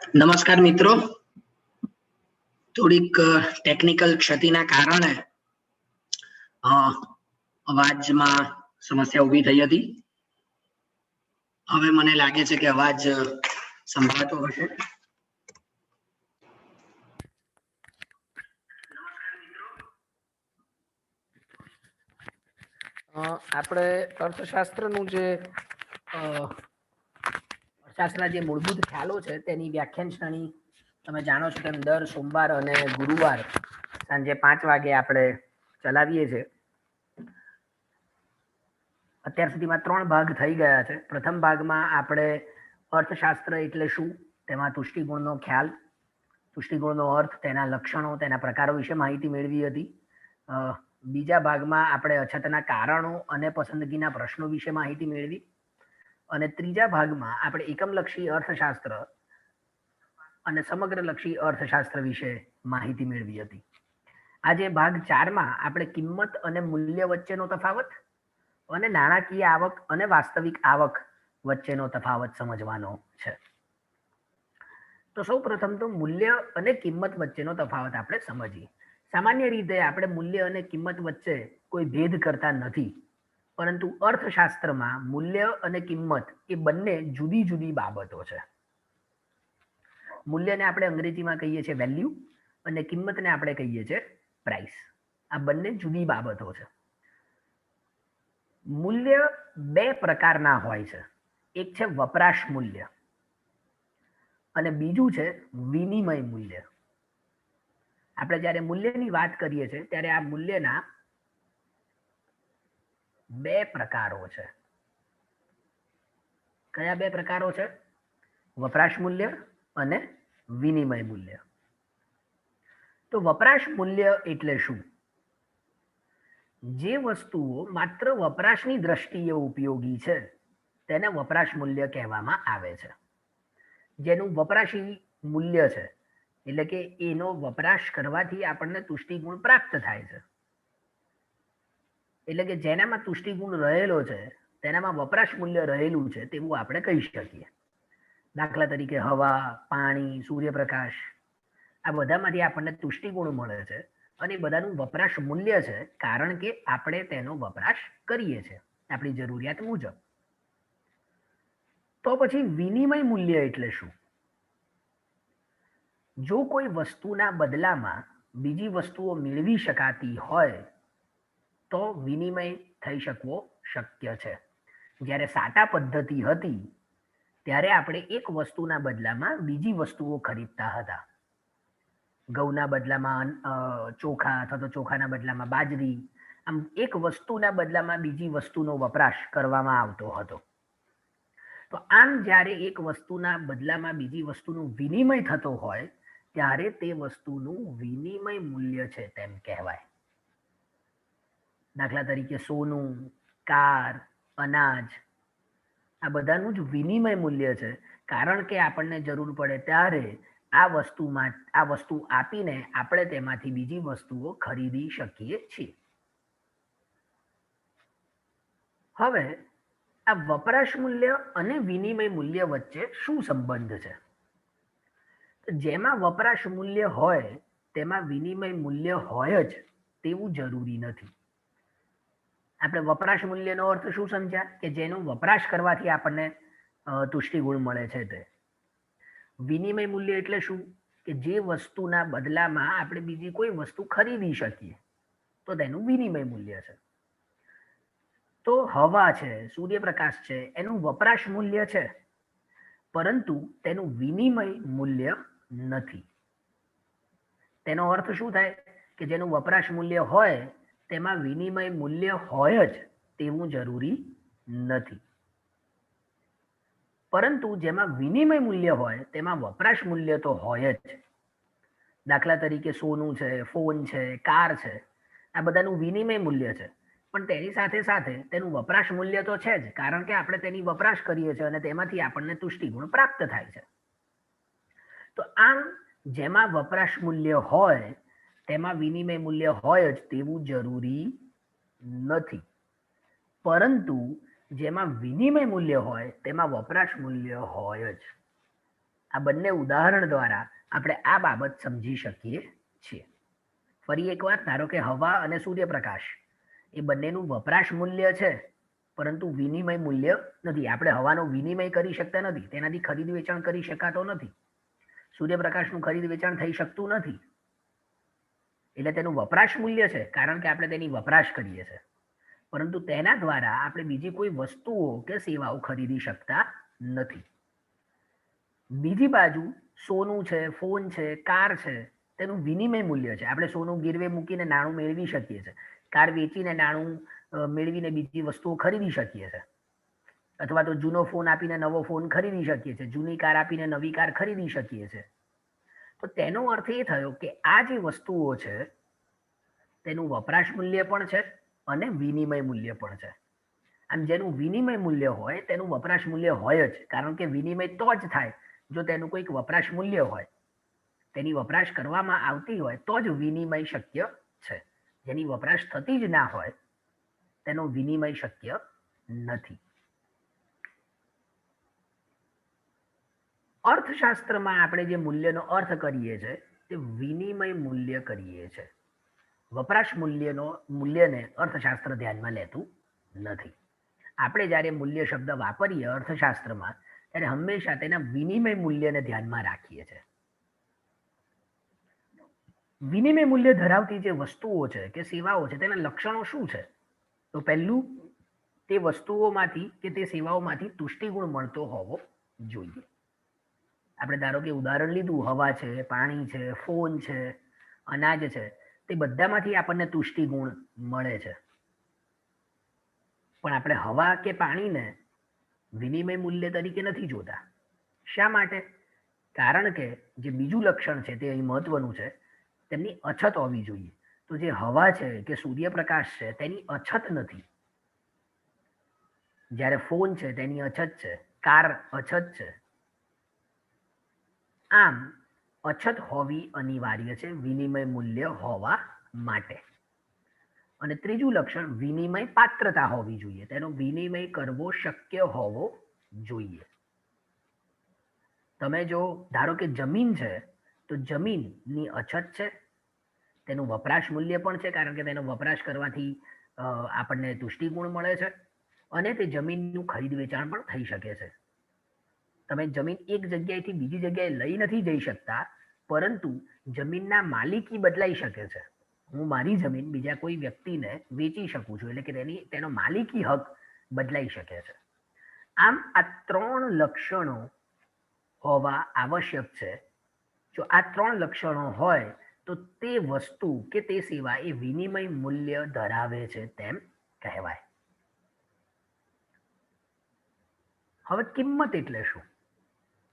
નમસ્કાર મિત્રો, થોડીક ટેકનિકલ ક્ષતિના કારણે અવાજમાં સમસ્યા ઊભી થઈ હતી. હવે મને લાગે છે કે અવાજ સંભળાતો હશે. આપણે અર્થશાસ્ત્રનું જે અર્થશાસ્ત્રના જે મૂળભૂત ખ્યાલો છે તેની વ્યાખ્યાન શ્રેણી તમે જાણો છો તેમ દર સોમવાર અને ગુરુવાર સાંજે 5 વાગે આપણે ચલાવીએ છીએ. અત્યાર સુધીમાં 3 ભાગ થઈ ગયા છે. પ્રથમ ભાગમાં આપણે અર્થશાસ્ત્ર એટલે શું, તેમાં તુષ્ટિગુણનો ખ્યાલ, તુષ્ટિગુણનો અર્થ, તેના લક્ષણો, તેના પ્રકારો વિશે માહિતી મેળવી હતી. બીજા ભાગમાં આપણે અછતના કારણો અને પસંદગીના પ્રશ્નો વિશે માહિતી મેળવી અને ત્રીજા ભાગમાં આપણે એકમલક્ષી અર્થશાસ્ત્ર અને સમગ્રલક્ષી અર્થશાસ્ત્ર વિશે માહિતી મેળવી હતી. આજે ભાગ 4માં આપણે કિંમત અને મૂલ્ય વચ્ચેનો તફાવત અને નાણાકીય આવક અને વાસ્તવિક આવક વચ્ચેનો તફાવત સમજવાનો છે. તો સૌ પ્રથમ તો મૂલ્ય અને કિંમત વચ્ચેનો તફાવત આપણે સમજીએ. સામાન્ય રીતે આપણે મૂલ્ય અને કિંમત વચ્ચે કોઈ ભેદ કરતા નથી, પરંતુ અર્થશાસ્ત્રમાં મૂલ્ય અને કિંમત એ બંને જુદી જુદી બાબતો છે. મૂલ્યને આપણે અંગ્રેજીમાં કહીએ છીએ વેલ્યુ અને કિંમતને આપણે કહીએ છીએ પ્રાઇસ. આ બંને જુદી બાબતો છે. મૂલ્ય 2 પ્રકારના હોય છે. એક છે વપરાશ મૂલ્ય અને બીજું છે વિનિમય મૂલ્ય. આપણે જ્યારે મૂલ્યની વાત કરીએ છીએ ત્યારે આ મૂલ્યના 2 પ્રકારો છે. કયા 2 પ્રકારો છે? વપરાશ મૂલ્ય અને વિનિમય મૂલ્ય. તો વપરાશ મૂલ્ય એટલે શું? જે વસ્તુઓ માત્ર વપરાશની દ્રષ્ટિએ ઉપયોગી છે તેને વપરાશ મૂલ્ય કહેવામાં આવે છે. જેનું વપરાશી મૂલ્ય છે એટલે કે એનો વપરાશ કરવાથી આપણને તુષ્ટિગુણ પ્રાપ્ત થાય છે, એટલે કે જેનામાં તુષ્ટિગુણ રહેલો છે તેનામાં વપરાશ મૂલ્ય રહેલું છે તેવું આપણે કહી શકીએ. દાખલા તરીકે હવા, પાણી, સૂર્યપ્રકાશ, આ બધામાંથી આપણને તુષ્ટિગુણ મળે છે અને એ બધાનું વપરાશ મૂલ્ય છે, કારણ કે આપણે તેનો વપરાશ કરીએ છીએ આપણી જરૂરિયાત મુજબ. તો પછી વિનિમય મૂલ્ય એટલે શું? જો કોઈ વસ્તુના બદલામાં બીજી વસ્તુઓ મેળવી શકાતી હોય તો વિનિમય થઈ શકવો શક્ય છે. જ્યારે સાટા પદ્ધતિ હતી ત્યારે આપણે એક વસ્તુના બદલામાં બીજી વસ્તુઓ ખરીદતા હતા. ઘઉંના બદલામાં ચોખા અથવા તો ચોખાના બદલામાં બાજરી, આમ એક વસ્તુના બદલામાં બીજી વસ્તુનો વપરાશ કરવામાં આવતો હતો. તો આમ જ્યારે એક વસ્તુના બદલામાં બીજી વસ્તુનો વિનિમય થતો હોય ત્યારે તે વસ્તુનું વિનિમય મૂલ્ય છે તેમ કહેવાય. દાખલા તરીકે સોનું, કાર, અનાજ, આ બધાનું જ વિનિમય મૂલ્ય છે, કારણ કે આપણને જરૂર પડે ત્યારે આ વસ્તુ આપીને આપણે તેમાંથી બીજી વસ્તુઓ ખરીદી શકીએ છીએ. હવે આ વપરાશ મૂલ્ય અને વિનિમય મૂલ્ય વચ્ચે શું સંબંધ છે? જેમાં વપરાશ મૂલ્ય હોય તેમાં વિનિમય મૂલ્ય હોય જ તેવું જરૂરી નથી. આપણે વપરાશ મૂલ્યનો અર્થ શું સમજ્યા? કે જેનો વપરાશ કરવાથી આપણને તુષ્ટિગુણ મળે છે તે. વિનિમય મૂલ્ય એટલે શું? કે જે વસ્તુના બદલામાં આપણે બીજી કોઈ વસ્તુ ખરીદી શકીએ તો તેનું વિનિમય મૂલ્ય છે. તો હવા છે, સૂર્યપ્રકાશ છે, એનું વપરાશ મૂલ્ય છે, પરંતુ તેનું વિનિમય મૂલ્ય નથી. તેનો અર્થ શું થાય? કે જેનું વપરાશ મૂલ્ય હોય તેમાં વિનિમય મૂલ્ય હોય જ તેવું જરૂરી નથી, પરંતુ જેમાં વિનિમય મૂલ્ય હોય તેમાં વપરાશ મૂલ્ય તો હોય જ. દાખલા તરીકે સોનું છે, ફોન છે, કાર છે, આ બધાનું વિનિમય મૂલ્ય છે, પણ તેની સાથે સાથે તેનું વપરાશ મૂલ્ય તો છે જ, કારણ કે આપણે તેની વપરાશ કરીએ છીએ અને તેમાંથી આપણને તુષ્ટિગુણ પ્રાપ્ત થાય છે. તો આમ જેમાં વપરાશ મૂલ્ય હોય તેમાં વિનિમય મૂલ્ય હોય જ તેવું જરૂરી નથી, પરંતુ જેમાં વિનિમય મૂલ્ય હોય તેમાં વપરાશ મૂલ્ય હોય જ. આ બંને ઉદાહરણ દ્વારા આપણે આ બાબત સમજી શકીએ છીએ. ફરી એકવાર ધારો કે હવા અને સૂર્યપ્રકાશ એ બંનેનું વપરાશ મૂલ્ય છે, પરંતુ વિનિમય મૂલ્ય નથી. આપણે હવાનો વિનિમય કરી શકતા નથી, તેનાથી ખરીદ વેચાણ કરી શકાતો નથી. સૂર્યપ્રકાશનું ખરીદ વેચાણ થઈ શકતું નથી. એટલે તેનું વપરાશ મૂલ્ય છે, કારણ કે આપણે તેની વપરાશ કરીએ છીએ, પરંતુ તેના દ્વારા આપણે બીજી કોઈ વસ્તુઓ કે સેવાઓ ખરીદી શકતા નથી. બીજી બાજુ સોનું છે, ફોન છે, કાર છે, તેનું વિનિમય મૂલ્ય છે. આપણે સોનું ગીરવે મૂકીને નાણું મેળવી શકીએ છીએ, કાર વેચીને નાણું મેળવીને બીજી વસ્તુઓ ખરીદી શકીએ છીએ, અથવા તો જૂનો ફોન આપીને નવો ફોન ખરીદી શકીએ છીએ, જૂની કાર આપીને નવી કાર ખરીદી શકીએ છીએ. તો તેનો અર્થ એ થયો કે આ જે વસ્તુઓ છે તેનું વપરાશ મૂલ્ય પણ છે અને વિનિમય મૂલ્ય પણ છે. આમ જેનું વિનિમય મૂલ્ય હોય તેનું વપરાશ મૂલ્ય હોય જ, કારણ કે વિનિમય તો જ થાય જો તેનું કોઈક વપરાશ મૂલ્ય હોય, તેની વપરાશ કરવામાં આવતી હોય તો જ વિનિમય શક્ય છે. જેની વપરાશ થતી જ ના હોય તેનો વિનિમય શક્ય નથી. અર્થશાસ્ત્રમાં આપણે જે મૂલ્યનો અર્થ કરીએ છીએ તે વિનિમય મૂલ્ય કરીએ છીએ. વપરાશ મૂલ્યને અર્થશાસ્ત્ર ધ્યાનમાં લેતું નથી. આપણે જ્યારે મૂલ્ય શબ્દ વાપરીએ અર્થશાસ્ત્રમાં ત્યારે હંમેશા તેના વિનિમય મૂલ્યને ધ્યાનમાં રાખીએ છીએ. વિનિમય મૂલ્ય ધરાવતી જે વસ્તુઓ છે કે સેવાઓ છે તેના લક્ષણો શું છે? તો પહેલું, તે વસ્તુઓમાંથી કે તે સેવાઓમાંથી તુષ્ટિગુણ મળતો હોવો જોઈએ. આપણે ધારો કે ઉદાહરણ લીધું, હવા છે, પાણી છે, ફોન છે, અનાજ છે, તે બધામાંથી આપણને તુષ્ટિગુણ મળે છે. પણ આપણે હવા કે પાણીને વિનિમય મૂલ્ય તરીકે નથી જોતા. શા માટે? કારણ કે જે બીજું લક્ષણ છે તે અહીં મહત્વનું છે, તેમની અછત હોવી જોઈએ. તો જે હવા છે કે સૂર્યપ્રકાશ છે તેની અછત નથી, જ્યારે ફોન છે તેની અછત છે, કાર અછત છે. આમ અછત હોવી અનિવાર્ય છે વિનિમય મૂલ્ય હોવા માટે. અને ત્રીજું લક્ષણ, વિનિમય પાત્રતા હોવી જોઈએ. તેનો વિનિમય કરવો શક્ય હોવો જોઈએ. તમે જો ધારો કે જમીન છે તો જમીનની અછત છે, તેનું વપરાશ મૂલ્ય પણ છે, કારણ કે તેનો વપરાશ કરવાથી આપણને તુષ્ટિગુણ મળે છે, અને તે જમીનનું ખરીદ વેચાણ પણ થઈ શકે છે. તમે જમીન એક જગ્યાએથી બીજી જગ્યાએ લઈ નથી જઈ શકતા, પરંતુ જમીનના માલિકી બદલાઈ શકે છે. હું મારી જમીન બીજા કોઈ વ્યક્તિને વેચી શકું છું, એટલે કે તેનો માલિકી હક બદલાઈ શકે છે. આમ આ ત્રણ લક્ષણો હોવા આવશ્યક છે. જો આ ત્રણ લક્ષણો હોય તો તે વસ્તુ કે તે સેવા એ વિનિમય મૂલ્ય ધરાવે છે તેમ કહેવાય. હવે કિંમત એટલે શું?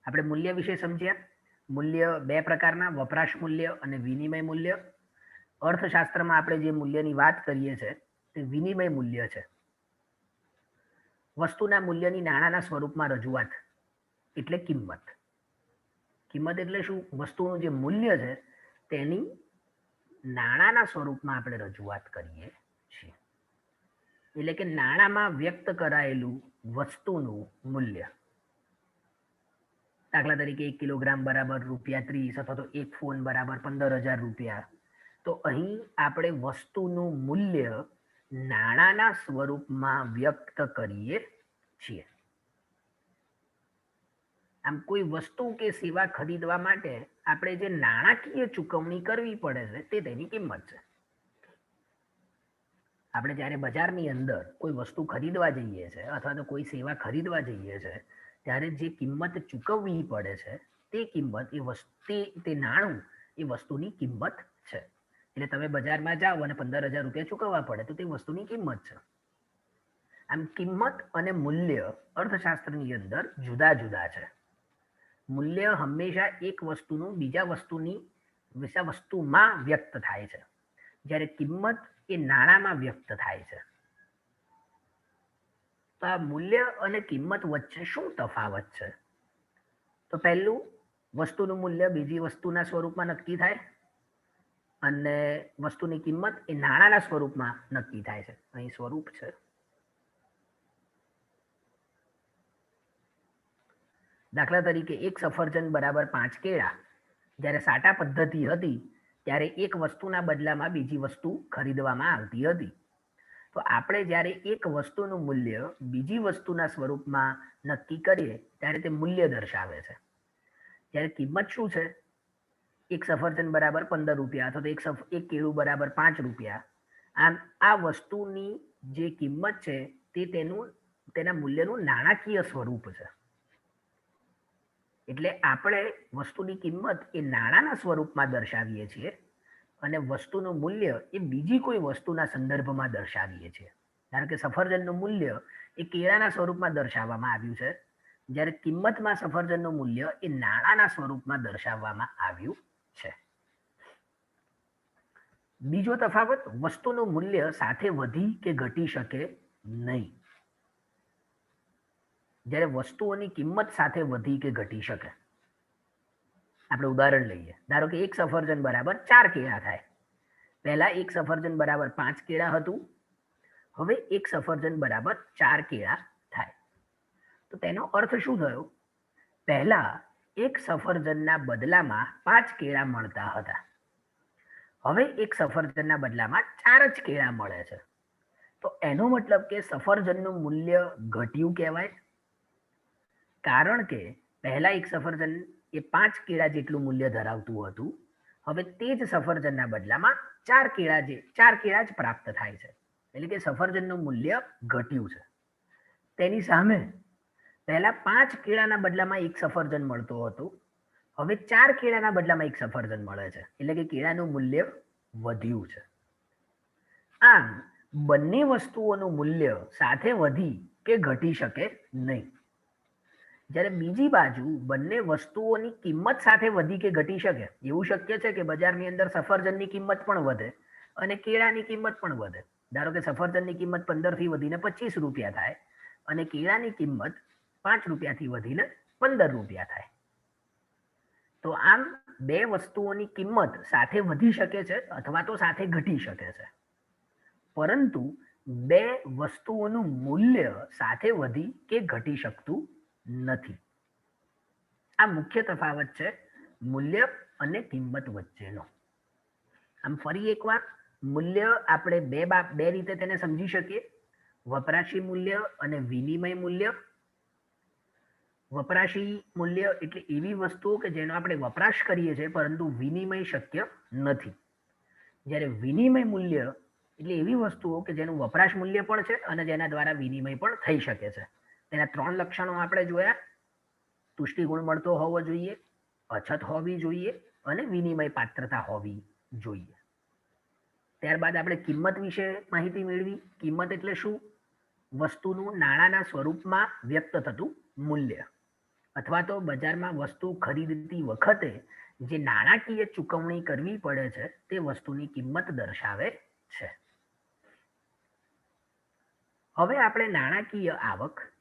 આપણે મૂલ્ય વિશે સમજ્યા. મૂલ્ય બે પ્રકારના, વપરાશ મૂલ્ય અને વિનિમય મૂલ્ય. અર્થશાસ્ત્રમાં આપણે જે મૂલ્યની વાત કરીએ છીએ તે વિનિમય મૂલ્ય છે. વસ્તુના મૂલ્યની નાણાંના સ્વરૂપમાં રજૂઆત એટલે કિંમત. કિંમત એટલે શું? વસ્તુનું જે મૂલ્ય છે તેની નાણાંના સ્વરૂપમાં આપણે રજૂઆત કરીએ છીએ. એટલે કે નાણાંમાં વ્યક્ત કરાયેલું વસ્તુનું મૂલ્ય. દાખલા તરીકે 1 કિલોગ્રામ બરાબર ₹30 અથવા તો એક ફોન બરાબર 15,000 રૂપિયા. તો અહીં આપણે વસ્તુનું મૂલ્ય નાણાંના સ્વરૂપમાં વ્યક્ત કરીએ છીએ. આમ કોઈ વસ્તુ કે સેવા ખરીદવા માટે આપણે જે નાણાકીય ચૂકવણી કરવી પડે છે તે તેની કિંમત છે. આપણે જ્યારે બજારની અંદર કોઈ વસ્તુ ખરીદવા જઈએ છીએ અથવા તો કોઈ સેવા ખરીદવા જઈએ છીએ ત્યારે જે કિંમત ચૂકવવી પડે છે તે કિંમત તે નાણું એ વસ્તુની કિંમત છે. એટલે તમે બજારમાં જાઓ અને 15,000 રૂપિયા ચૂકવવા પડે તો તે વસ્તુની કિંમત છે. આમ કિંમત અને મૂલ્ય અર્થશાસ્ત્રની અંદર જુદા જુદા છે. મૂલ્ય હંમેશા એક વસ્તુનું બીજા વસ્તુમાં વ્યક્ત થાય છે, જ્યારે કિંમત એ નાણાંમાં વ્યક્ત થાય છે. તો આ મૂલ્ય અને કિંમત વચ્ચે શું તફાવત છે? તો પહેલું, વસ્તુનું મૂલ્ય બીજી વસ્તુના સ્વરૂપમાં નક્કી થાય અને વસ્તુની કિંમત એ નાણાંના સ્વરૂપમાં નક્કી થાય છે. અહીં સ્વરૂપ છે. દાખલા તરીકે એક સફરજન બરાબર 5 કેળા. જ્યારે સાટા પદ્ધતિ હતી ત્યારે એક વસ્તુના બદલામાં બીજી વસ્તુ ખરીદવામાં આવતી હતી. તો આપણે જ્યારે એક વસ્તુનું મૂલ્ય બીજી વસ્તુના સ્વરૂપમાં નક્કી કરીએ ત્યારે તે મૂલ્ય દર્શાવે છે. જ્યારે કિંમત શું છે? એક સફરજન બરાબર 15 રૂપિયા અથવા તો એક કેળું બરાબર 5 રૂપિયા. આમ આ વસ્તુની જે કિંમત છે તે તેના મૂલ્યનું નાણાકીય સ્વરૂપ છે. એટલે આપણે વસ્તુની કિંમત એ નાણાંના સ્વરૂપમાં દર્શાવીએ છીએ અને વસ્તુનું મૂલ્ય એ બીજી કોઈ વસ્તુના સંદર્ભમાં દર્શાવીએ છીએ. ધારો કે સફરજનનું મૂલ્ય એ કેળાના સ્વરૂપમાં દર્શાવવામાં આવ્યું છે, જ્યારે કિંમતમાં સફરજનનું મૂલ્ય એ નાણાંના સ્વરૂપમાં દર્શાવવામાં આવ્યું છે. બીજો તફાવત, વસ્તુનું મૂલ્ય સાથે વધી કે ઘટી શકે નહીં. જ્યારે વસ્તુઓની કિંમત સાથે વધી કે ઘટી શકે. આપણે ઉદાહરણ લઈએ. ધારો કે એક સફરજન બરાબર 4 કેળા થાય. પહેલા એક સફરજન બરાબર 5 કેળા હતું, હવે એક સફરજન બરાબર 4 કેળા થાય. તો તેનો અર્થ શું થયો? પહેલા એક સફરજનના બદલામાં 5 કેળા મળતા હતા, હવે એક સફરજનના બદલામાં 4 જ કેળા મળે છે. તો એનો મતલબ કે સફરજનનું મૂલ્ય ઘટ્યું કહેવાય, કારણ કે પહેલા એક સફરજન એ 5 કેળા જેટલું મૂલ્ય ધરાવતું હતું, હવે તે જ સફરજનના બદલામાં 4 કેળા જ પ્રાપ્ત થાય છે. એટલે કે સફરજનનું મૂલ્ય ઘટ્યું છે. તેની સામે પહેલા 5 કેળાના બદલામાં એક સફરજન મળતો હતો, હવે 4 કેળાના બદલામાં એક સફરજન મળે છે. એટલે કે કેળાનું મૂલ્ય વધ્યું છે. આમ બંને વસ્તુઓનું મૂલ્ય સાથે વધી કે ઘટી શકે નહીં. જ્યારે બીજી બાજુ બંને વસ્તુઓની કિંમત સાથે વધી કે ઘટી શકે. એવું શક્ય છે કે બજારની અંદર સફરજનની કિંમત પણ વધે અને કેળાની કિંમત પણ વધે. ધારો કે સફરજનની કિંમત 15 થી વધીને 25 રૂપિયા થાય અને કેળાની કિંમત 5 રૂપિયાથી વધીને 15 રૂપિયા થાય. તો આમ બે વસ્તુઓની કિંમત સાથે વધી શકે છે અથવા તો સાથે ઘટી શકે છે, પરંતુ બે વસ્તુઓનું મૂલ્ય સાથે વધી કે ઘટી શકતું નથી. આ મુખ્ય તફાવત છે મૂલ્ય અને કિંમત વચ્ચેનો. આમ ફરી એકવાર, મૂલ્ય આપણે બે રીતે તેને સમજી શકીએ: વપરાશી મૂલ્ય અને વિનિમય મૂલ્ય. વપરાશી મૂલ્ય એટલે એવી વસ્તુઓ કે જેનો આપણે વપરાશ કરીએ છીએ પરંતુ વિનિમય શક્ય નથી. જ્યારે વિનિમય મૂલ્ય એટલે એવી વસ્તુઓ કે જેનું વપરાશ મૂલ્ય પણ છે અને જેના દ્વારા વિનિમય પણ થઈ શકે છે. તેના 3 લક્ષણો આપણે જોયા: તુષ્ટિગુણ મળતો હોવો જોઈએ, અછત હોવી જોઈએ અને વિનિમય પાત્રતા હોવી જોઈએ. ત્યારબાદ આપણે કિંમત વિશે માહિતી મેળવી. કિંમત એટલે શું? વસ્તુનું નાણાંના સ્વરૂપમાં વ્યક્ત થતું મૂલ્ય, અથવા તો બજારમાં વસ્તુ ખરીદતી વખતે જે નાણાકીય ચૂકવણી કરવી પડે છે તે વસ્તુની કિંમત દર્શાવે છે. હવે આપણે નાણાકીય આવક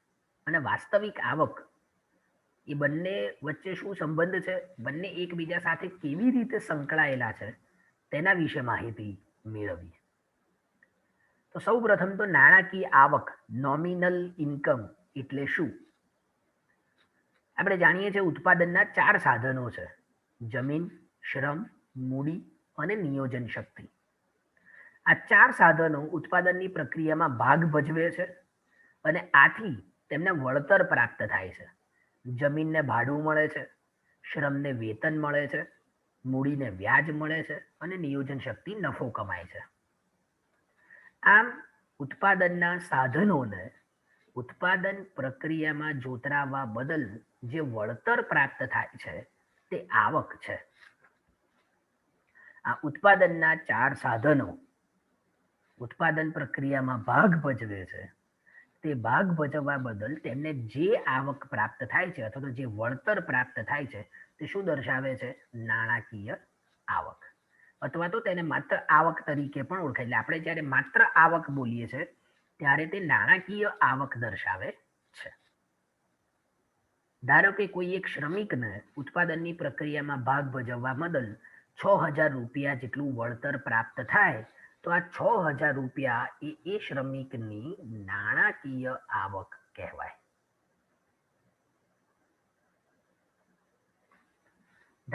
અને વાસ્તવિક આવક એ બંને વચ્ચે શું સંબંધ છે, બંને એકબીજા સાથે કેવી રીતે સંકળાયેલા છે, તેના વિશે માહિતી મેળવી. તો સૌ પ્રથમ તો નાણાકીય આવક, નોમિનલ ઇન્કમ એટલે શું? આપણે જાણીએ છીએ ઉત્પાદનના 4 સાધનો છે: જમીન, શ્રમ, મૂડી અને નિયોજન શક્તિ. આ 4 સાધનો ઉત્પાદનની પ્રક્રિયામાં ભાગ ભજવે છે અને આથી તેમને વળતર પ્રાપ્ત થાય છે. જમીનને ભાડું મળે છે, શ્રમને વેતન મળે છે, મૂડીને વ્યાજ મળે છે અને નિયોજન શક્તિ નફો કમાય છે. આમ ઉત્પાદનના સાધનોને ઉત્પાદન પ્રક્રિયામાં જોતરાવવા બદલ જે વળતર પ્રાપ્ત થાય છે તે આવક છે. આ ઉત્પાદનના 4 સાધનો ઉત્પાદન પ્રક્રિયામાં ભાગ ભજવે છે. તે ભાગ ભજવવા બદલ તેમને જે આવક પ્રાપ્ત થાય છે અથવા તો જે વળતર પ્રાપ્ત થાય છે તે શું દર્શાવે છે? નાણાકીય આવક, અથવા તો તેને માત્ર આવક તરીકે પણ ઓળખાય. એટલે આપણે જ્યારે માત્ર આવક બોલીએ છીએ ત્યારે તે નાણાકીય આવક દર્શાવે છે. ધારો કે કોઈ એક શ્રમિકને ઉત્પાદનની પ્રક્રિયામાં ભાગ ભજવવા બદલ 6,000 રૂપિયા જેટલું વળતર પ્રાપ્ત થાય તો આ 6,000 રૂપિયા એ શ્રમિકની નાણાકીય આવક કહેવાય.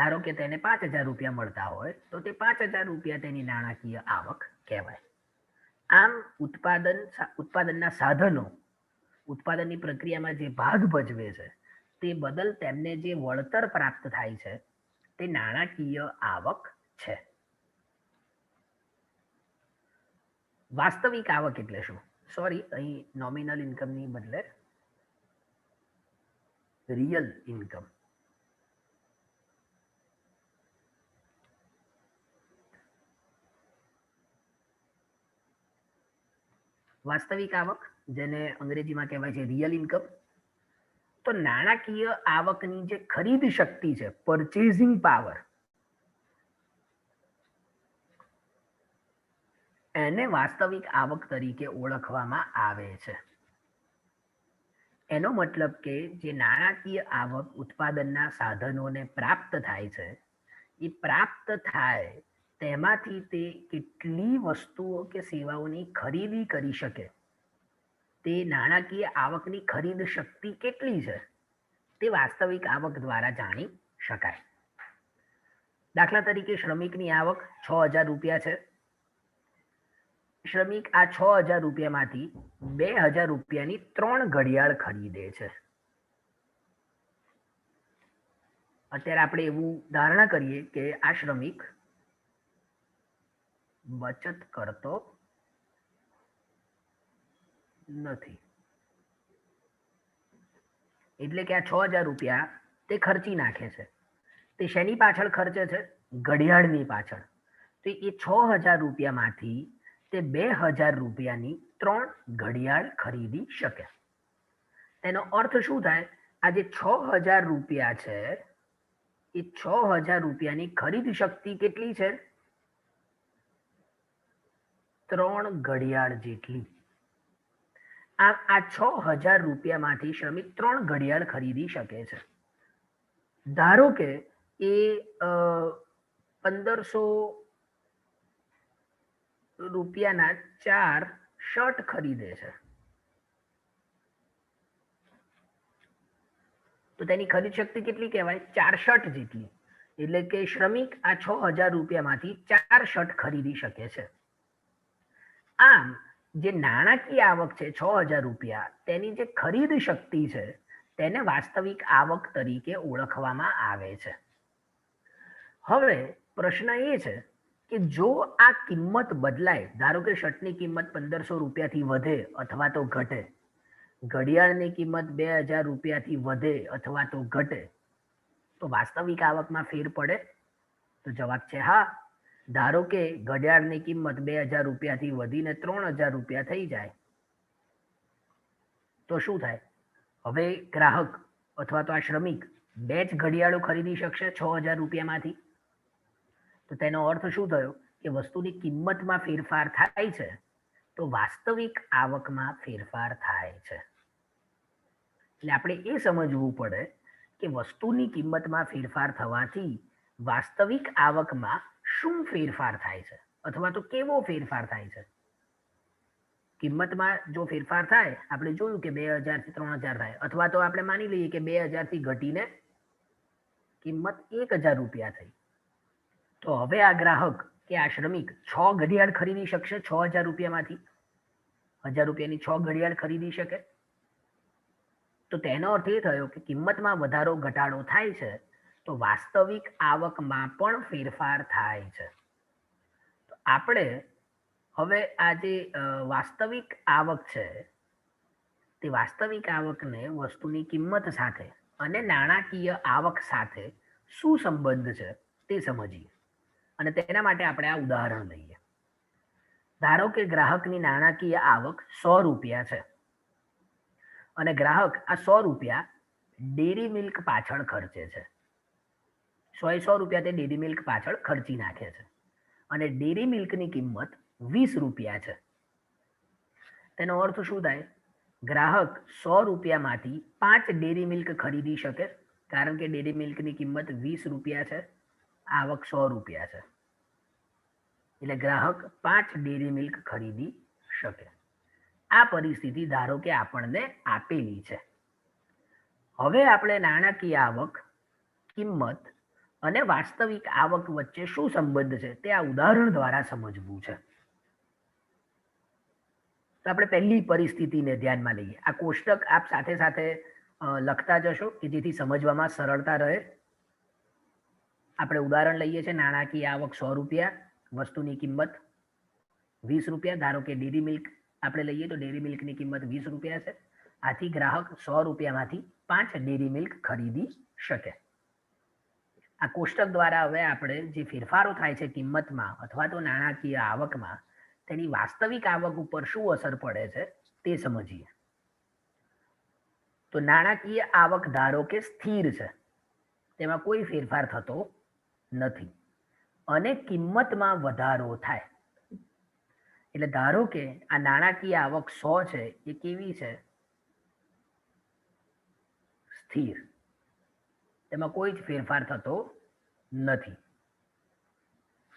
ધારો કે તેને 5,000 રૂપિયા મળતા હોય તો તે 5,000 રૂપિયા તેની નાણાકીય આવક કહેવાય. આમ ઉત્પાદનના સાધનો ઉત્પાદનની પ્રક્રિયામાં જે ભાગ ભજવે છે તે બદલ તેમને જે વળતર પ્રાપ્ત થાય છે તે નાણાકીય આવક છે. વાસ્તવિક આવક એટલે શું? સોરી, અહીં નોમિનલ ઇન્કમની બદલે રિયલ ઇન્કમ. વાસ્તવિક આવક, જેને અંગ્રેજીમાં કહેવાય છે રિયલ ઇન્કમ, તો નાણાકીય આવકની જે ખરીદ શક્તિ છે, પરચેઝિંગ પાવર, એને વાસ્તવિક આવક તરીકે ઓળખવામાં આવે છે. એનો મતલબ કે જે નાણાકીય આવક ઉત્પાદનના સાધનોને પ્રાપ્ત થાય છે, એ પ્રાપ્ત થાય તેમાંથી તે કેટલી વસ્તુઓ કે સેવાઓની ખરીદી કરી શકે, તે નાણાકીય આવકની ખરીદ શક્તિ કેટલી છે, તે વાસ્તવિક આવક દ્વારા જાણી શકાય. દાખલા તરીકે શ્રમિકની આવક 6,000 રૂપિયા છે. શ્રમિક આ 6,000 રૂપિયામાંથી 2,000 રૂપિયાની 3 ઘડિયાળ ખરીદે છે. અત્યારે આપણે એવું ધારણા કરીએ કે આ શ્રમિક બચત કરતો નથી, એટલે કે આ 6,000 રૂપિયા તે ખર્ચી નાખે છે. તે શેની પાછળ ખર્ચે છે? ઘડિયાળની પાછળ. તો એ 6,000 રૂપિયામાંથી તે 2,000 રૂપિયાની 3 ઘડિયાળ ખરીદી શકે. તેનો અર્થ શું થાય? આ જે 6,000 રૂપિયા છે એ 6,000 રૂપિયાની ખરીદ શક્તિ કેટલી છે? 3 ઘડિયાળ જેટલી. આમ આ 6,000 રૂપિયામાંથી શ્રમિક 3 ઘડિયાળ ખરીદી શકે છે. ધારો કે એ 1,500 રૂપિયાના 4 શર્ટ ખરીદે છે, તો તેની ખરીદ શક્તિ કેટલી કહેવાય? 4 શર્ટ જેટલી. એટલે કે શ્રમિક આ 6,000 રૂપિયામાંથી 4 શર્ટ ખરીદી શકે છે. આમ જે નાણાકીય આવક છે 6,000 રૂપિયા, તેની જે ખરીદ શક્તિ છે તેને વાસ્તવિક આવક તરીકે ઓળખવામાં આવે છે. હવે પ્રશ્ન એ છે કે જો આ કિંમત બદલાય, ધારો કે શર્ટની કિંમત 1,500 રૂપિયાથી વધે અથવા તો ઘટે, ઘડિયાળની કિંમત 2,000 રૂપિયાથી વધે અથવા તો ઘટે, તો વાસ્તવિક આવકમાં ફેર પડે? તો જવાબ છે હા. ધારો કે ઘડિયાળની કિંમત 2,000 રૂપિયાથી વધીને 3,000 રૂપિયા થઈ જાય, તો શું થાય? હવે ગ્રાહક અથવા તો આ શ્રમિક 2 જ ઘડિયાળો ખરીદી શકશે 6,000 રૂપિયામાંથી. તો તેનો અર્થ શું થયો? કે વસ્તુની કિંમતમાં ફેરફાર થાય છે તો વાસ્તવિક આવકમાં ફેરફાર થાય છે. એટલે આપણે એ સમજવું પડે કે વસ્તુની કિંમતમાં ફેરફાર થવાથી વાસ્તવિક આવકમાં શું ફેરફાર થાય છે, અથવા તો કેવો ફેરફાર થાય છે. કિંમતમાં જો ફેરફાર થાય, આપણે જોયું કે 2,000 થી 3,000 થાય, અથવા તો આપણે માની લઈએ કે 2,000 થી ઘટીને કિંમત 1,000 રૂપિયા થઈ, તો હવે આ ગ્રાહક કે આ શ્રમિક 6 ઘડિયાળ ખરીદી શકશે 6,000 રૂપિયામાંથી? 1,000 રૂપિયાની 6 ઘડિયાળ ખરીદી શકે. તો તેનો અર્થ એ થયો કે કિંમતમાં વધારો ઘટાડો થાય છે તો વાસ્તવિક આવકમાં પણ ફેરફાર થાય છે. તો આપણે હવે આ જે વાસ્તવિક આવક છે તે વાસ્તવિક આવકને વસ્તુની કિંમત સાથે અને નાણાકીય આવક સાથે શું સંબંધ છે તે સમજીએ, અને તેના માટે આપણે આ ઉદાહરણ લઈએ. ધારો કે ગ્રાહકની નાણાકીય આવક 100 રૂપિયા છે અને ગ્રાહક આ 100 રૂપિયા ડેરી મિલ્ક પાછળ ખર્ચે છે. 100 રૂપિયા તે ડેરી મિલ્ક પાછળ ખર્ચી નાખે છે અને ડેરી મિલ્કની કિંમત 20 રૂપિયા છે. તેનો અર્થ શું થાય? ગ્રાહક 100 રૂપિયામાંથી 5 ડેરી મિલ્ક ખરીદી શકે, કારણ કે ડેરી મિલ્કની કિંમત 20 રૂપિયા છે, આવક 100 રૂપિયા છે, એટલે ગ્રાહક 5 ડેરી મિલ્ક ખરીદી શકે. આ પરિસ્થિતિ ધારો કે આપણને આપેલી છે. હવે આપણે નાણાકીય આવક, કિંમત અને વાસ્તવિક આવક વચ્ચે શું સંબંધ છે તે આ ઉદાહરણ દ્વારા સમજવું છે. તો આપણે પહેલી પરિસ્થિતિને ધ્યાનમાં લઈએ. આ કોષ્ટક આપ સાથે સાથે લખતા જશો કે જેથી સમજવામાં સરળતા રહે. આપણે ઉદાહરણ લઈએ છીએ નાણાકીય આવક 100 રૂપિયા, વસ્તુની કિંમત 20 રૂપિયા. ધારો કે ડેરી મિલ્ક આપણે લઈએ તો ડેરી મિલ્કની કિંમત 20 રૂપિયા છે. આથી ગ્રાહક 100 રૂપિયામાંથી 5 ડેરી મિલ્ક ખરીદી શકે. આ કોષ્ટક દ્વારા હવે આપણે જે ફેરફારો થાય છે કિંમતમાં અથવા તો નાણાકીય આવકમાં તેની વાસ્તવિક આવક ઉપર શું અસર પડે છે તે સમજીએ. તો નાણાકીય આવક ધારો કે સ્થિર છે, તેમાં કોઈ ફેરફાર થતો નથી અને કિંમતમાં વધારો થાય. એટલે ધારો કે આ નાણાકીય આવક 100 છે, એ કેવી છે? સ્થિર. તેમાં કોઈ જ ફેરફાર થતો નથી.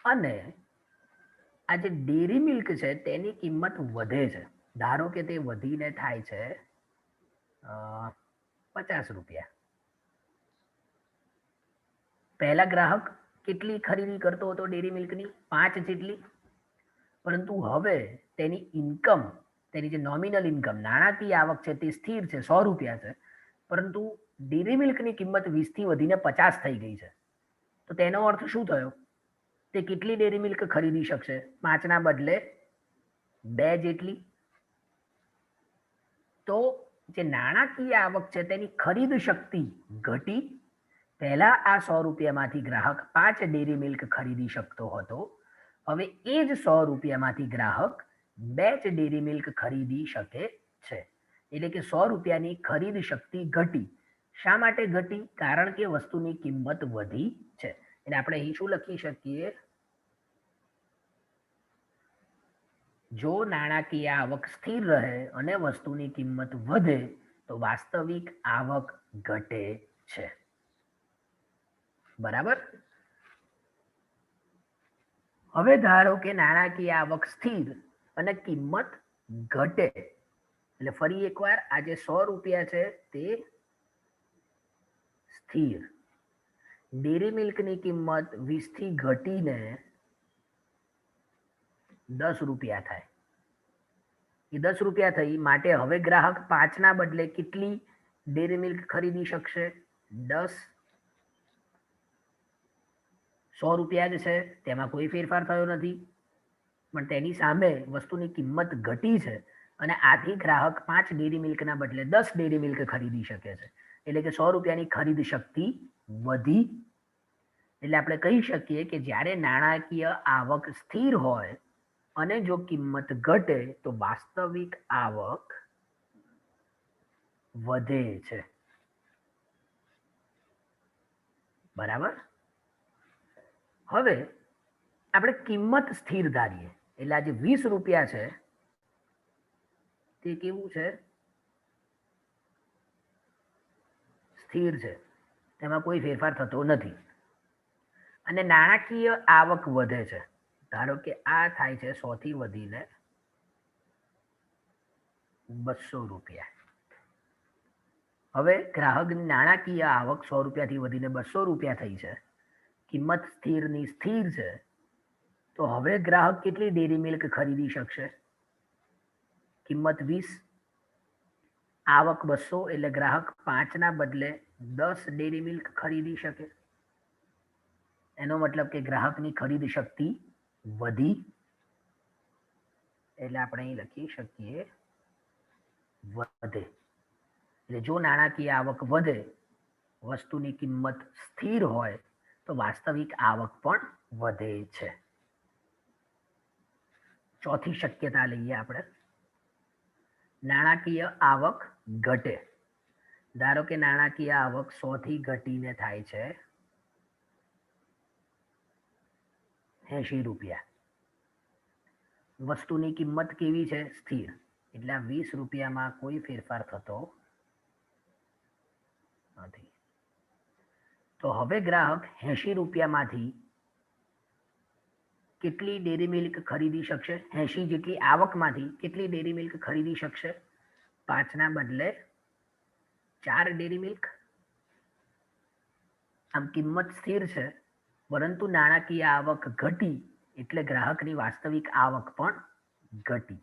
અને આ જે ડેરી મિલ્ક છે તેની કિંમત વધે છે. ધારો કે તે વધીને થાય છે 50 રૂપિયા. પહેલા ગ્રાહક કેટલી ખરીદી કરતો હતો ડેરી મિલ્કની? 5 જેટલી. પરંતુ હવે તેની ઇન્કમ, તેની જે નોમિનલ ઇન્કમ નાણાકીય આવક છે તે સ્થિર છે, 100 રૂપિયા છે, પરંતુ ડેરી મિલ્કની કિંમત 20 થી વધીને 50 થઈ ગઈ છે. તો તેનો અર્થ શું થયો? તે કેટલી ડેરી મિલ્ક ખરીદી શકશે? 5ના બદલે 2 જેટલી. તો જે નાણાકીય આવક છે તેની ખરીદ શક્તિ ઘટી. પહેલા આ 100 રૂપિયામાંથી ગ્રાહક 5 ડેરી મિલ્ક ખરીદી શકતો હતો. હવે એ જ 100 રૂપિયામાંથી ગ્રાહક 2 જ ડેરી મિલ્ક ખરીદી શકે છે. એટલે કે 100 રૂપિયાની ખરીદ શક્તિ ઘટી. શા માટે ઘટી? કારણ કે વસ્તુની કિંમત વધી છે. એટલે આપણે અહીં શું લખી શકીએ? જો નાણાકીય આવક સ્થિર રહે અને વસ્તુની કિંમત વધે તો વાસ્તવિક આવક ઘટે છે. બરાબર. હવે ધારો કે નાણાકીય આવક સ્થિર અને કિંમત ઘટે. એટલે ફરી એકવાર આ જે 100 રૂપિયા છે તે સ્થિર. ડેરી મિલ્કની કિંમત 20 થી ઘટીને 10 રૂપિયા થાય. એ 10 રૂપિયા થઈ, માટે હવે ગ્રાહક 5ના બદલે કેટલી ડેરી મિલ્ક ખરીદી શકશે? 10. 100 રૂપિયા જ છે, તેમાં કોઈ ફેરફાર થયો નથી, પણ તેની સામે વસ્તુની કિંમત ઘટી છે અને આથી ગ્રાહક 5 ડેરી મિલ્કના બદલે 10 ડેરી મિલ્ક ખરીદી શકે છે. એટલે કે 100 રૂપિયાની ખરીદ શક્તિ વધી. એટલે આપણે કહી શકીએ કે જ્યારે નાણાકીય આવક સ્થિર હોય અને જો કિંમત ઘટે તો વાસ્તવિક આવક વધે છે. બરાબર. હવે આપણે કિંમત સ્થિર ધારીએ. એટલે આ જે 20 રૂપિયા છે તે કેવું છે? સ્થિર છે, તેમાં કોઈ ફેરફાર થતો નથી. અને નાણાકીય આવક વધે છે. ધારો કે આ થાય છે 100 થી વધીને 200 રૂપિયા. હવે ગ્રાહકની નાણાકીય આવક 100 રૂપિયાથી વધીને 200 રૂપિયા થઈ છે. કિંમત સ્થિરની સ્થિર છે. તો હવે ગ્રાહક કેટલી ડેરી મિલ્ક ખરીદી શકશે? કિંમત 20, આવક 200, એટલે ગ્રાહક 5ના બદલે 10 ડેરી મિલ્ક ખરીદી શકે. એનો મતલબ કે ગ્રાહકની ખરીદ શક્તિ વધી. એટલે આપણે અહીં લખી શકીએ વધે. એટલે જો નાણાકીય આવક વધે, વસ્તુની કિંમત સ્થિર હોય તો વાસ્તવિક આવક પણ વધે છે. ચોથી શક્યતા લઈએ આપણે. નાણાકીય આવક ઘટે. ધારો કે નાણાકીય આવક 100 થી ઘટીને થાય છે 80 રૂપિયા. વસ્તુની કિંમત કેવી છે? સ્થિર. એટલે 20 રૂપિયામાં કોઈ ફેરફાર થતો નથી. તો હવે ગ્રાહક 80 રૂપિયામાંથી કેટલી ડેરી મિલ્ક ખરીદી શકશે? 80 જેટલી આવકમાંથી કેટલી ડેરી મિલ્ક ખરીદી શકશે? 5ના બદલે 4 ડેરી મિલ્ક. આમ કિંમત સ્થિર છે, પરંતુ નાણાકીય આવક ઘટી એટલે ગ્રાહકની વાસ્તવિક આવક પણ ઘટી.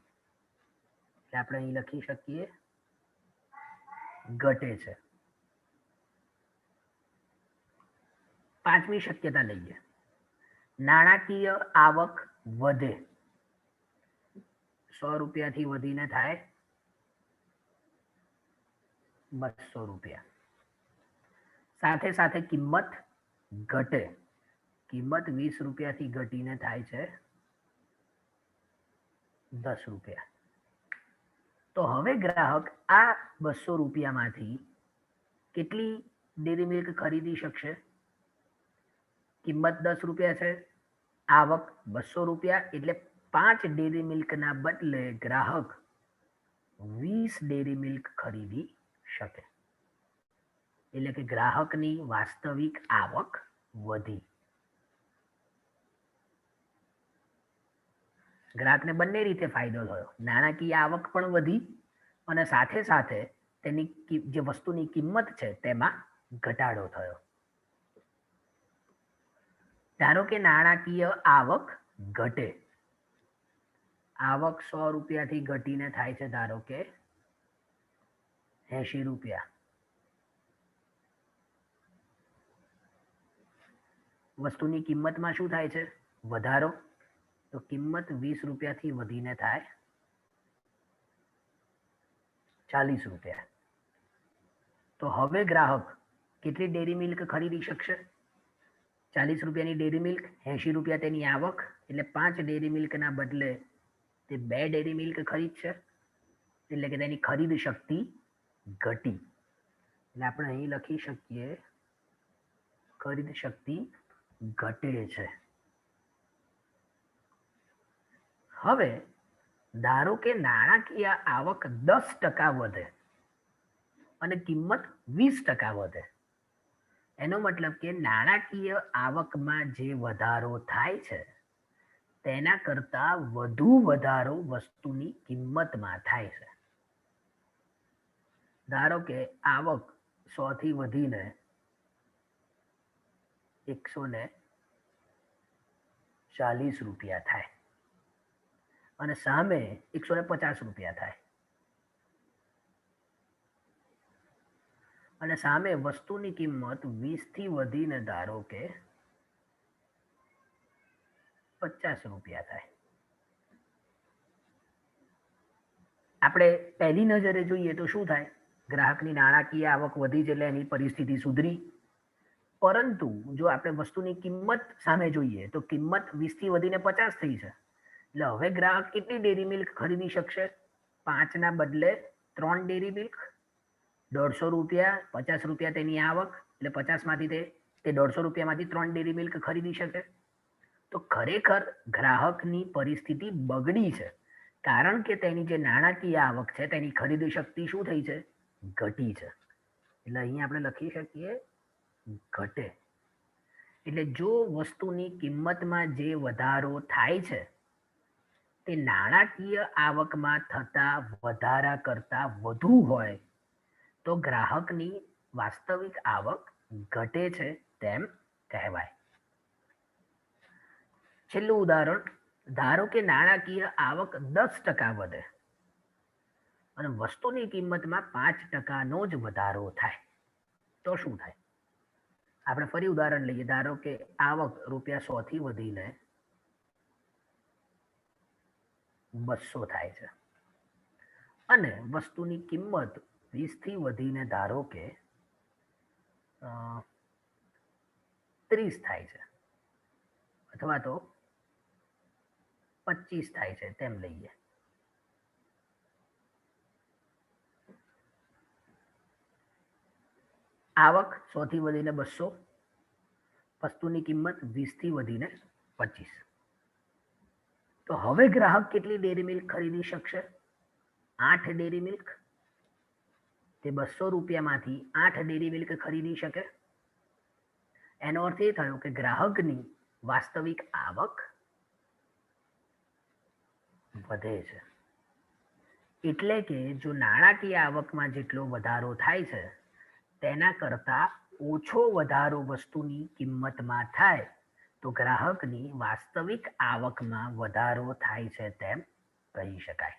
એટલે આપણે અહીં લખી શકીએ ઘટે છે. પાંચમી શક્યતા લઈએ, નાણાકીય આવક વધે. 100 રૂપિયાથી વધીને થાય 200 રૂપિયા. સાથે સાથે કિંમત ઘટે. કિંમત 20 રૂપિયાથી ઘટીને થાય છે 10 રૂપિયા. તો હવે ગ્રાહક આ 200 રૂપિયામાંથી કેટલી ડેરી મિલ્ક ખરીદી શકશે? કિંમત 10 રૂપિયા છે, આવક 200 રૂપિયા, એટલે 5 ડેરી મિલ્કના બદલે ગ્રાહક 20 ડેરી મિલ્ક ખરીદી શકે. એટલે કે ગ્રાહકની વાસ્તવિક આવક વધી. ગ્રાહકને બંને રીતે ફાયદો થયો, નાણાકીય આવક પણ વધી અને સાથે સાથે તેની જે વસ્તુની કિંમત છે તેમાં ઘટાડો થયો. ધારો કે નાણાકીય આવક ઘટે, આવક 100 રૂપિયાથી ઘટીને થાય છે ધારો કે 80 રૂપિયા. વસ્તુની કિંમતમાં શું થાય છે? વધારો. તો કિંમત 20 રૂપિયાથી વધીને થાય 40 રૂપિયા. તો હવે ગ્રાહક કેટલી ડેરી મિલ્ક ખરીદી શકશે? 40 રૂપિયાની ડેરી મિલ્ક, 80 રૂપિયા તેની આવક, એટલે 5 ડેરી મિલ્કના બદલે તે 2 ડેરી મિલ્ક ખરીદશે. એટલે કે તેની ખરીદ શક્તિ ઘટી. એટલે આપણે અહીં લખી શકીએ ખરીદ શક્તિ ઘટે છે. હવે ધારો કે નાણાકીય આવક 10% વધે અને કિંમત 20% વધે. એનો મતલબ કે નાણાકીય આવકમાં જે વધારો થાય છે તેના કરતા વધુ વધારો વસ્તુની કિંમતમાં થાય છે. ધારો કે આવક 100 થી વધીને 140 રૂપિયા થાય અને સામે 150 રૂપિયા થાય, અને સામે વસ્તુની કિંમત 20 થી વધીને ધારો કે 50 રૂપિયા થાય. આપણે પહેલી નજરે જોઈએ તો શું થાય? ગ્રાહકની નાણાકીય આવક વધી છે એટલે એની પરિસ્થિતિ સુધરી. પરંતુ જો આપણે વસ્તુની કિંમત સામે જોઈએ તો કિંમત 20 થી વધીને 50 થઈ છે. એટલે હવે ગ્રાહક કેટલી ડેરી મિલ્ક ખરીદી શકશે? 5 ના બદલે 3 ડેરી મિલ્ક. 150 રૂપિયા, 50 રૂપિયા તેની આવક, એટલે 50 માંથી તે 150 રૂપિયામાંથી 3 ડેરી મિલ્ક ખરીદી શકે. તો ખરેખર ગ્રાહકની પરિસ્થિતિ બગડી છે, કારણ કે તેની જે નાણાકીય આવક છે તેની ખરીદ શક્તિ શું થઈ છે? ઘટી છે. એટલે અહીં આપણે લખી શકીએ ઘટે. એટલે જો વસ્તુની કિંમતમાં જે વધારો થાય છે તે નાણાકીય આવકમાં થતા વધારા કરતા વધુ હોય તો ગ્રાહકની વાસ્તવિક આવક ઘટે છે તેમ કહેવાય. છેલ્લું ઉદાહરણ, ધારો કે નાણાકીય આવક 10% વધે અને વસ્તુની કિંમતમાં 5%નો જ વધારો થાય તો શું થાય? આપણે ફરી ઉદાહરણ લઈએ. ધારો કે આવક રૂપિયા 100 થી વધીને 200 થાય છે અને વસ્તુની કિંમત 20 થી વધીને ધારો કે 30 થાય છે અથવા તો 25 થાય છે તેમ લઈએ. આવક 100 થી વધીને 200, વસ્તુની કિંમત 20 થી વધીને 25. તો હવે ગ્રાહક કેટલી ડેરી મિલ્ક ખરીદી શકશે? 8 ડેરી મિલ્ક. તે 200 રૂપિયામાંથી 8 ડેરી મિલ્ક ખરીદી શકે. એનો અર્થ એ થયો કે ગ્રાહકની વાસ્તવિક આવક વધે છે. એટલે કે જો નાણાકીય આવકમાં જેટલો વધારો થાય છે તેના કરતા ઓછો વધારો વસ્તુની કિંમતમાં થાય તો ગ્રાહકની વાસ્તવિક આવકમાં વધારો થાય છે તેમ કહી શકાય.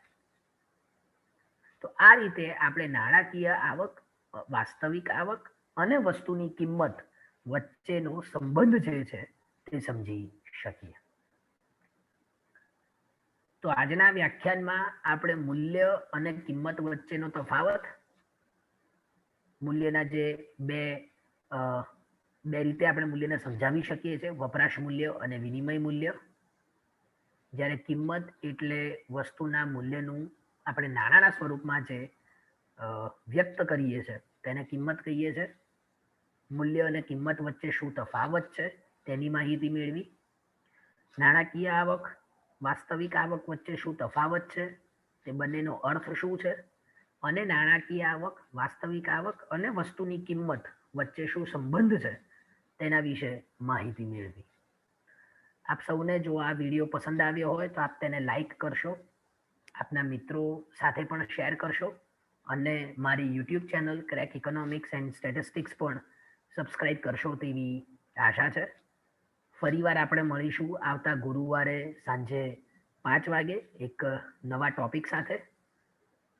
તો આ રીતે આપણે નાણાકીય આવક, વાસ્તવિક આવક અને વસ્તુની કિંમત વચ્ચેનો સંબંધ જે છે તે સમજી શકીએ. તો આજના વ્યાખ્યાનમાં આપણે મૂલ્ય અને કિંમત વચ્ચેનો તફાવત, મૂલ્યના જે બે રીતે આપણે મૂલ્યને સમજાવી શકીએ છીએ, વપરાશ મૂલ્ય અને વિનિમય મૂલ્ય. જ્યારે કિંમત એટલે વસ્તુના મૂલ્યનું આપણે નાણાંના સ્વરૂપમાં જે વ્યક્ત કરીએ છીએ તેને કિંમત કહીએ છીએ. મૂલ્ય અને કિંમત વચ્ચે શું તફાવત છે તેની માહિતી મેળવી. નાણાકીય આવક, વાસ્તવિક આવક વચ્ચે શું તફાવત છે, તે બંનેનો અર્થ શું છે, અને નાણાકીય આવક, વાસ્તવિક આવક અને વસ્તુની કિંમત વચ્ચે શું સંબંધ છે તેના વિશે માહિતી મેળવી. આપ સૌને જો આ વિડીયો પસંદ આવ્યો હોય તો આપ તેને લાઈક કરશો, આપના મિત્રો સાથે પણ શેર કરશો અને મારી YouTube channel crack economics and statistics પણ સબસ્ક્રાઇબ કરશો તેવી આશા છે. ફરીવાર આપણે મળીશું આવતા ગુરુવારે સાંજે 5 વાગે એક નવા ટોપિક સાથે.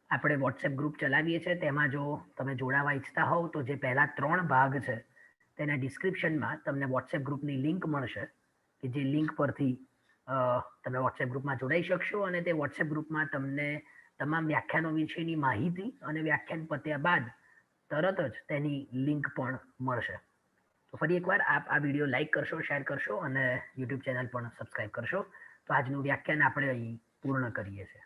આપણે વોટ્સએપ ગ્રુપ ચલાવીએ છીએ, તેમાં જો તમે જોડાવા ઈચ્છતા હોવ તો જે પહેલા 3 ભાગ છે તેના ડિસ્ક્રિપ્શનમાં તમને વોટ્સએપ ગ્રુપની લિંક મળશે, કે જે લિંક પરથી તમે વોટ્સએપ ગ્રુપમાં જોડાઈ શકશો અને તે વોટ્સએપ ગ્રુપમાં તમને તમામ વ્યાખ્યાનો વિશેની માહિતી અને વ્યાખ્યાન પત્યા બાદ તરત જ તેની લિંક પણ મળશે. તો ફરી એકવાર આપ આ વિડીયો લાઈક કરશો, શેર કરશો અને યુટ્યુબ ચેનલ પણ સબસ્ક્રાઈબ કરશો. તો આજનું વ્યાખ્યાન આપણે અહીં પૂર્ણ કરીએ છીએ.